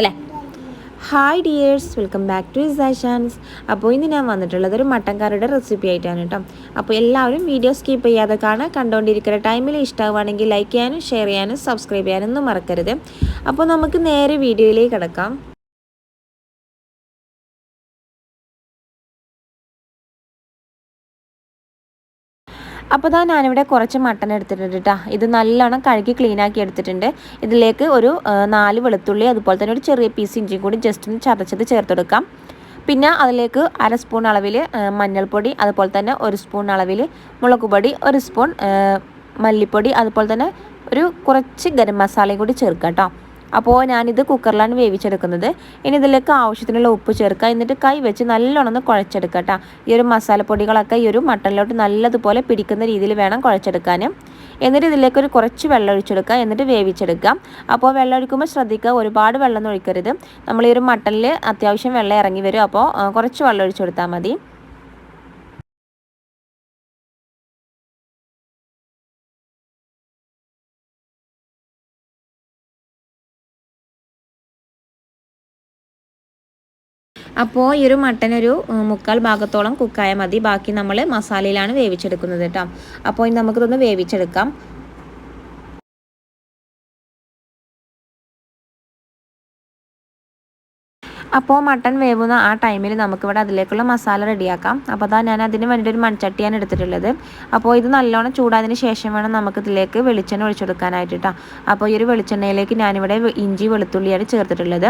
അല്ലേ? Hi dears, welcome back to ഇസാഷാൻസ്. അപ്പോൾ ഇന്ന് ഞാൻ വന്നിട്ടുള്ളത് ഒരു മട്ടൻ കറിയുടെ റെസിപ്പി ആയിട്ടാണ് കേട്ടോ. അപ്പോൾ എല്ലാവരും വീഡിയോ സ്കിപ്പ് ചെയ്യാതെ കാണാൻ, കണ്ടുകൊണ്ടിരിക്കുന്ന ടൈമിൽ ഇഷ്ടമാവുകയാണെങ്കിൽ ലൈക്ക് ചെയ്യാനും ഷെയർ ചെയ്യാനും സബ്സ്ക്രൈബ് ചെയ്യാനും ഒന്നും മറക്കരുത്. അപ്പോൾ നമുക്ക് നേരെ വീഡിയോയിലേക്ക് കിടക്കാം. അപ്പോൾ ഞാനിവിടെ കുറച്ച് മട്ടൻ എടുത്തിട്ടുണ്ട് കേട്ടോ. ഇത് നല്ലോണം കഴുകി ക്ലീനാക്കി എടുത്തിട്ടുണ്ട്. ഇതിലേക്ക് ഒരു 4 വെളുത്തുള്ളി, അതുപോലെ തന്നെ ഒരു ചെറിയ പീസ് ഇഞ്ചിയും കൂടി ജസ്റ്റ് ഒന്ന് ചതച്ചത് ചേർത്തെടുക്കാം. പിന്നെ അതിലേക്ക് 1/2 സ്പൂൺ അളവിൽ മഞ്ഞൾപ്പൊടി, അതുപോലെ തന്നെ 1 സ്പൂൺ അളവിൽ മുളക് പൊടി, 1 സ്പൂൺ മല്ലിപ്പൊടി, അതുപോലെ തന്നെ ഒരു കുറച്ച് ഗരം മസാലയും കൂടി ചേർക്കാം കേട്ടോ. അപ്പോൾ ഞാനിത് കുക്കറിലാണ് വേവിച്ചെടുക്കുന്നത്. ഇനി ഇതിലേക്ക് ആവശ്യത്തിനുള്ള ഉപ്പ് ചേർക്കുക. എന്നിട്ട് കൈ വെച്ച് നല്ലോണം ഒന്ന് കുഴച്ചെടുക്കുക കേട്ടോ. ഈ ഒരു മസാലപ്പൊടികളൊക്കെ ഈ ഒരു മട്ടനിലോട്ട് നല്ലതുപോലെ പിടിക്കുന്ന രീതിയിൽ വേണം കുഴച്ചെടുക്കാൻ. എന്നിട്ട് ഇതിലേക്ക് ഒരു കുറച്ച് വെള്ളം ഒഴിച്ചെടുക്കുക. എന്നിട്ട് വേവിച്ചെടുക്കുക. അപ്പോൾ വെള്ളം ഒഴിക്കുമ്പോൾ ശ്രദ്ധിക്കുക, ഒരുപാട് വെള്ളം ഒഴിക്കരുത്. നമ്മൾ ഈ ഒരു മട്ടനിൽ അത്യാവശ്യം വെള്ളം ഇറങ്ങി വരും. അപ്പോൾ കുറച്ച് വെള്ളം ഒഴിച്ചു കൊടുത്താൽ മതി. അപ്പോൾ ഈ ഒരു മട്ടൻ ഒരു 3/4 ഭാഗത്തോളം കുക്കായാൽ മതി. ബാക്കി നമ്മൾ മസാലയിലാണ് വേവിച്ചെടുക്കുന്നത് കേട്ടോ. അപ്പോൾ ഇനി നമുക്കിതൊന്ന് വേവിച്ചെടുക്കാം. അപ്പോൾ മട്ടൻ വേവുന്ന ആ ടൈമിൽ നമുക്കിവിടെ അതിലേക്കുള്ള മസാല റെഡിയാക്കാം. അപ്പോൾ ഞാൻ അതിന് വേണ്ടിയിട്ട് ഒരു മൺചട്ടിയാണ് എടുത്തിട്ടുള്ളത്. അപ്പോൾ ഇത് നല്ലോണം ചൂടായതിന് ശേഷം വേണം നമുക്കിതിലേക്ക് വെളിച്ചെണ്ണ ഒഴിച്ചെടുക്കാനായിട്ട് കേട്ടോ. അപ്പോൾ ഈ ഒരു വെളിച്ചെണ്ണയിലേക്ക് ഞാനിവിടെ ഇഞ്ചി വെളുത്തുള്ളിയാണ് ചേർത്തിട്ടുള്ളത്.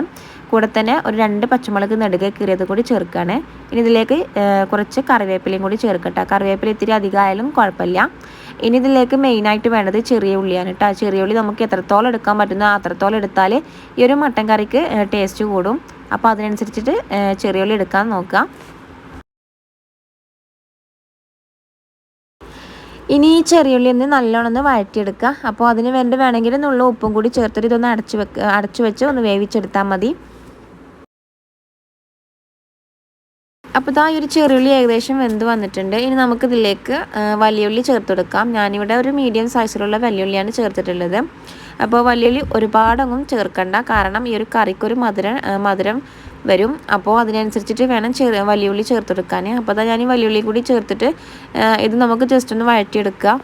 കൂടെ തന്നെ ഒരു 2 പച്ചമുളക് നെടുകെ കീറിയത് കൂടി ചേർക്കുകയാണ്. ഇനി ഇതിലേക്ക് കുറച്ച് കറിവേപ്പിലയും കൂടി ചേർക്കട്ടെ. കറിവേപ്പില ഇത്തിരി അധികമായാലും കുഴപ്പമില്ല. ഇനി ഇതിലേക്ക് മെയിനായിട്ട് വേണ്ടത് ചെറിയ ഉള്ളിയാണ് കേട്ടോ. ചെറിയ ഉള്ളി നമുക്ക് എത്രത്തോളം എടുക്കാൻ പറ്റുന്ന അത്രത്തോളം എടുത്താൽ ഈ ഒരു മട്ടൻ കറിക്ക് ടേസ്റ്റ് കൂടും. അപ്പോൾ അതിനനുസരിച്ചിട്ട് ചെറിയ ഉള്ളി എടുക്കാൻ നോക്കുക. ഇനി ഈ ചെറിയുള്ളി ഒന്ന് നല്ലോണം ഒന്ന് വഴറ്റിയെടുക്കുക. അപ്പോൾ അതിന് വേണമെങ്കിൽ നുള്ള ഉപ്പും കൂടി ചേർത്തിട്ട് ഇതൊന്ന് അടച്ചു വെച്ച് ഒന്ന് വേവിച്ചെടുത്താൽ മതി. അപ്പോൾ ഈ ഒരു ചെറുള്ളി ഏകദേശം വെന്ത് വന്നിട്ടുണ്ട്. ഇനി നമുക്കിതിലേക്ക് വലിയുള്ളി ചേർത്തെടുക്കാം. ഞാനിവിടെ ഒരു മീഡിയം സൈസിലുള്ള വലിയുള്ളിയാണ് ചേർത്തിട്ടുള്ളത്. അപ്പോൾ വലിയുള്ളി ഒരുപാടൊന്നും ചേർക്കണ്ട, കാരണം ഈ ഒരു കറിക്കൊരു മധുരം വരും. അപ്പോൾ അതിനനുസരിച്ചിട്ട് വേണം വലിയുള്ളി ചേർത്തെടുക്കാൻ. അപ്പോൾ ഞാൻ ഈ വലിയുള്ളി കൂടി ചേർത്തിട്ട് ഇത് നമുക്ക് ജസ്റ്റ് ഒന്ന് വഴറ്റിയെടുക്കുക.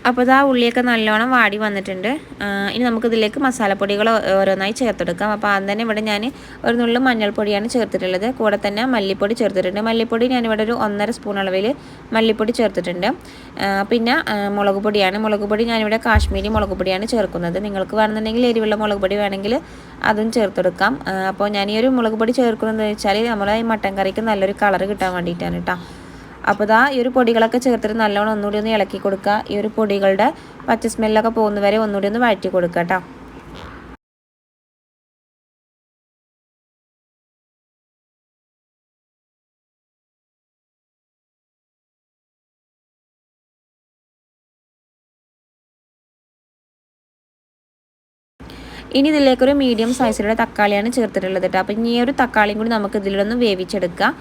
അപ്പോൾ ഉള്ളിയൊക്കെ നല്ലോണം വാടി വന്നിട്ടുണ്ട്. ഇനി നമുക്കിതിലേക്ക് മസാലപ്പൊടികൾ ഓരോന്നായി ചേർത്തെടുക്കാം. അപ്പോൾ ആദ്യം തന്നെ ഇവിടെ ഞാൻ ഒരു നുള്ളു മഞ്ഞൾപ്പൊടിയാണ് ചേർത്തിട്ടുള്ളത്. കൂടെ തന്നെ മല്ലിപ്പൊടി ചേർത്തിട്ടുണ്ട്. മല്ലിപ്പൊടി ഞാനിവിടെ ഒരു 1.5 സ്പൂൺ അളവിൽ മല്ലിപ്പൊടി ചേർത്തിട്ടുണ്ട്. പിന്നെ മുളക് പൊടി ഞാനിവിടെ കാശ്മീരി മുളക് പൊടിയാണ് ചേർക്കുന്നത്. നിങ്ങൾക്ക് വേണമെന്നുണ്ടെങ്കിൽ എരിവുള്ള മുളക് പൊടി വേണമെങ്കിൽ അതും ചേർത്തെടുക്കാം. അപ്പോൾ ഞാൻ ഈ ഒരു മുളക് പൊടി ചേർക്കുന്നതെന്ന് വെച്ചാൽ നമ്മളെ ഈ മട്ടൻ കറിക്ക് നല്ലൊരു കളർ കിട്ടാൻ വേണ്ടിയിട്ടാണ് കേട്ടോ. അപ്പോൾ ഈ ഒരു പൊടികളൊക്കെ ചേർത്തിട്ട് നല്ലോണം ഒന്നുകൂടി ഒന്ന് ഇളക്കി കൊടുക്കുക. ഈ ഒരു പൊടികളുടെ പച്ച സ്മെല്ലൊക്കെ പോകുന്നവരെ ഒന്നുകൂടി ഒന്ന് വഴറ്റി കൊടുക്കുക കേട്ടോ. ഇനി ഇതിലേക്കൊരു മീഡിയം സൈസിലുള്ള തക്കാളിയാണ് ചേർത്തിട്ടുള്ളത് കേട്ടോ. അപ്പോൾ ഇനി ഈ ഒരു തക്കാളിയും കൂടി നമുക്ക് ഇതിലൊന്ന് വേവിച്ചെടുക്കാം.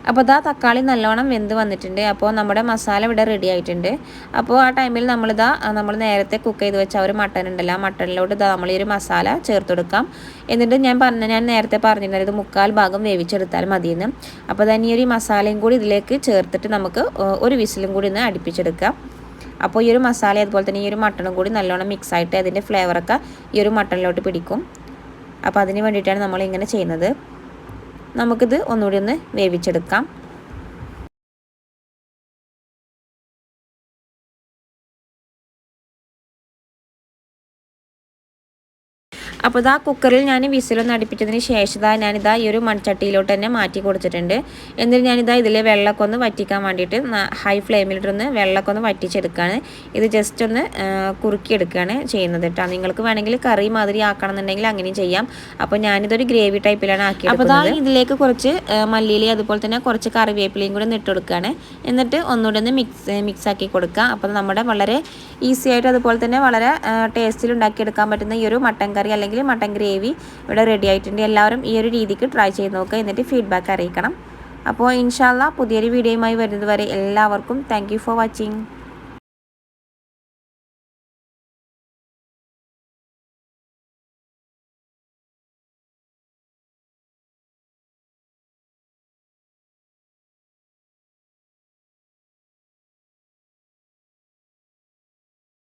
അപ്പോൾ തക്കാളി നല്ലോണം വെന്ത് വന്നിട്ടുണ്ട്. അപ്പോൾ നമ്മുടെ മസാല ഇവിടെ റെഡി ആയിട്ടുണ്ട്. അപ്പോൾ ആ ടൈമിൽ നമ്മൾ നേരത്തെ കുക്ക് ചെയ്ത് വെച്ച ഒരു മട്ടൻ ഉണ്ടല്ലോ, ആ മട്ടനിലോട്ട് നമ്മൾ ഈ ഒരു മസാല ചേർത്ത് കൊടുക്കാം. എന്നിട്ട് ഞാൻ നേരത്തെ പറഞ്ഞിരുന്നത് ഇത് 3/4 ഭാഗം വേവിച്ചെടുത്താൽ മതിയെന്ന്. അപ്പോൾ തന്നെ ഈ ഒരു മസാലയും കൂടി ഇതിലേക്ക് ചേർത്തിട്ട് നമുക്ക് ഒരു വിസിലും കൂടി ഒന്ന് അടുപ്പിച്ചെടുക്കാം. അപ്പോൾ ഈ ഒരു മസാല അതുപോലെ തന്നെ ഈ ഒരു മട്ടണും കൂടി നല്ലോണം മിക്സ് ആയിട്ട് അതിൻ്റെ ഫ്ലേവറൊക്കെ ഈ ഒരു മട്ടനിലോട്ട് പിടിക്കും. അപ്പോൾ അതിന് വേണ്ടിയിട്ടാണ് നമ്മളിങ്ങനെ ചെയ്യുന്നത്. നമുക്കിത് ഒന്നുകൂടി ഒന്ന് വേവിച്ചെടുക്കാം. അപ്പോൾ ഇതാ കുക്കറിൽ ഞാൻ വിസിലൊന്ന് അടുപ്പിച്ചതിന് ശേഷം ഞാനിതാ ഈ ഒരു മൺചട്ടിയിലോട്ട് തന്നെ മാറ്റി കൊടുത്തിട്ടുണ്ട്. എന്നിട്ട് ഞാനിതാ ഇതിൽ വെള്ളമൊക്കെ ഒന്ന് വറ്റിക്കാൻ വേണ്ടിയിട്ട് ഹൈ ഫ്ലെയിമിലിട്ടൊന്ന് വെള്ളമൊക്കെ ഒന്ന് വറ്റിച്ചെടുക്കുകയാണ്. ഇത് ജസ്റ്റ് ഒന്ന് കുറുക്കിയെടുക്കുകയാണ് ചെയ്യുന്നത് കേട്ടോ. നിങ്ങൾക്ക് വേണമെങ്കിൽ കറി മാതിരി ആക്കണമെന്നുണ്ടെങ്കിൽ അങ്ങനെയും ചെയ്യാം. അപ്പോൾ ഞാനിതൊരു ഗ്രേവി ടൈപ്പിലാണ് ആക്കിയത്. അപ്പോൾ ഇതാ ഇതിലേക്ക് കുറച്ച് മല്ലിയില അതുപോലെ തന്നെ കുറച്ച് കറിവേപ്പിലയും കൂടി ഇട്ട് കൊടുക്കുകയാണ്. എന്നിട്ട് ഒന്നുകൂടെ ഒന്ന് മിക്സ് ആക്കി കൊടുക്കുക. അപ്പോൾ നമ്മുടെ വളരെ ഈസി ആയിട്ട് അതുപോലെ തന്നെ വളരെ ടേസ്റ്റിൽ ഉണ്ടാക്കിയെടുക്കാൻ പറ്റുന്ന ഈ ഒരു മട്ടൻ കറി അല്ലെങ്കിൽ മട്ടൻ ഗ്രേവി ഇവിടെ റെഡി ആയിട്ടുണ്ട്. എല്ലാവരും ഈ ഒരു രീതിക്ക് ട്രൈ ചെയ്ത് നോക്കുക. എന്നിട്ട് ഫീഡ്ബാക്ക് അറിയിക്കണം. അപ്പോൾ ഇൻഷാ അല്ലാഹ് പുതിയൊരു വീഡിയോയുമായി വരുന്നത് വരെ എല്ലാവർക്കും താങ്ക് യു ഫോർ വാച്ചിങ്.